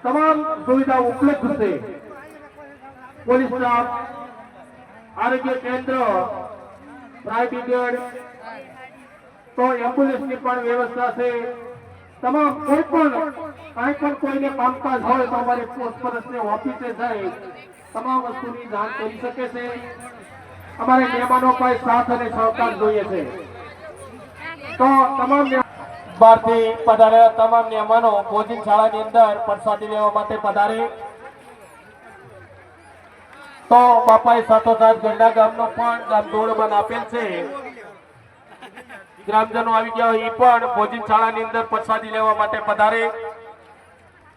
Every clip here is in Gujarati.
તમામ સુવિધા ઉપલબ્ધ છે। પોલીસ સ્ટાફ, આરોગ્ય કેન્દ્ર, ફાયર બ્રિગેડ, તો એમ્બ્યુલન્સની પણ વ્યવસ્થા છે। તમામ કોઈ પણ કોઈને કામકાજ હોય તો અમારી પોસ્ટપરસની ઓફિસે જઈ તમામ વસ્તુની જાણ કરી શકે છે। અમારે મહેમાનો પાસે સાથ અને સહકાર જોઈએ છે, તો તમામ બહારથી પધારેલા તમામ મહેમાનો ભોજન શાળાની અંદર પ્રસાદી લેવા માટે પધારે। તો બાપાએ સાથોસાથ ગરડા ગામનો પણ ગામદોડ બન આપેલ છે। ગ્રામજનો આવી ગયા હોય એ પણ ભોજન શાળાની અંદર પ્રસાદી લેવા માટે પધારે।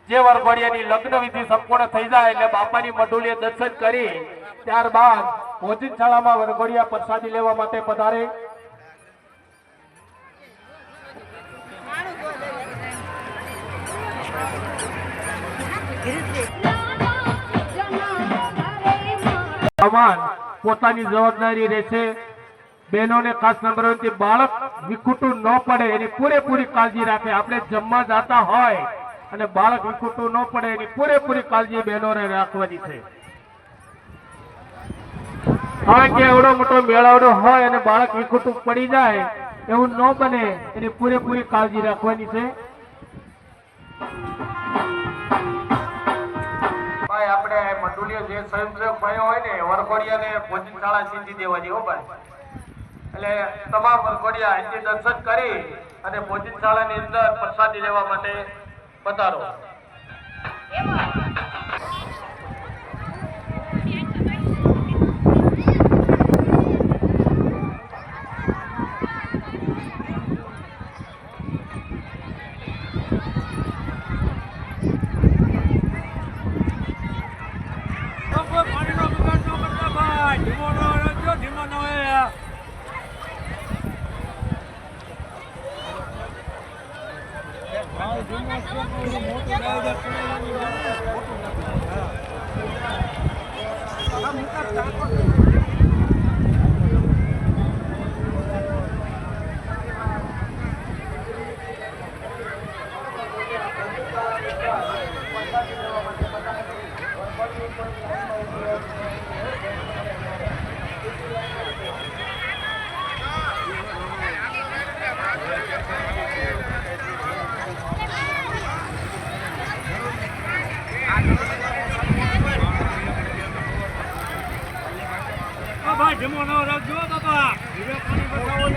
જે વરઘોડિયાની લગ્ન વિધિ સંપૂર્ણ થઈ જાય એટલે બાપાની મઢુલીએ દર્શન કરી ત્યારબાદ ભોજન શાળામાં વરઘોડિયા પ્રસાદી લેવા માટે પધારે। પોતાની જવાબદારી રહેશે। બહેનોને ખાસ નંબરથી બાળક વિખૂટું ન પડે એની પૂરેપૂરી કાળજી રાખે। આપણે જમવા જતા હોય અને બાળક વિખૂટું ન પડે એની પૂરેપૂરી કાળજી બહેનોને રાખવાની છે। કારણ કે એવડો મોટો મેળાવડો હોય અને બાળક વિખૂટું પડી જાય એવું ન બને એની પૂરેપૂરી કાળજી રાખવાની છે। આપણે મઢુલીઓ જે સ્વયંસેવક ભાઈઓ હોય ને વરઘોડિયાને ભોજનશાળા સીધી દેવાની હો ભાઈ। એટલે તમામ વરઘોડિયા અહીંથી દર્શન કરી અને ભોજનશાળાની અંદર પ્રસાદી લેવા માટે પધારો। જમો ન રાખજો બાપા, પાણી બચાવો।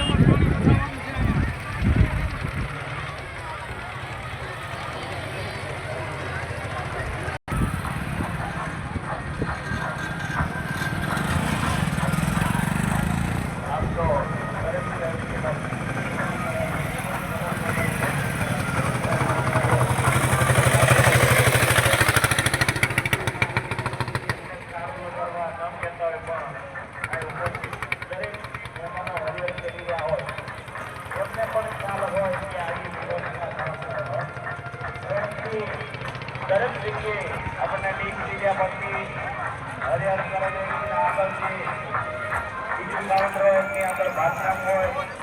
પછી દરેક જગ્યાએ આપણને ટીમ મીડિયા પરથી હરિયાળી કરાવી આગળ જે બીજું કાઉન્ટર એમની અંદર બાથરૂમ હોય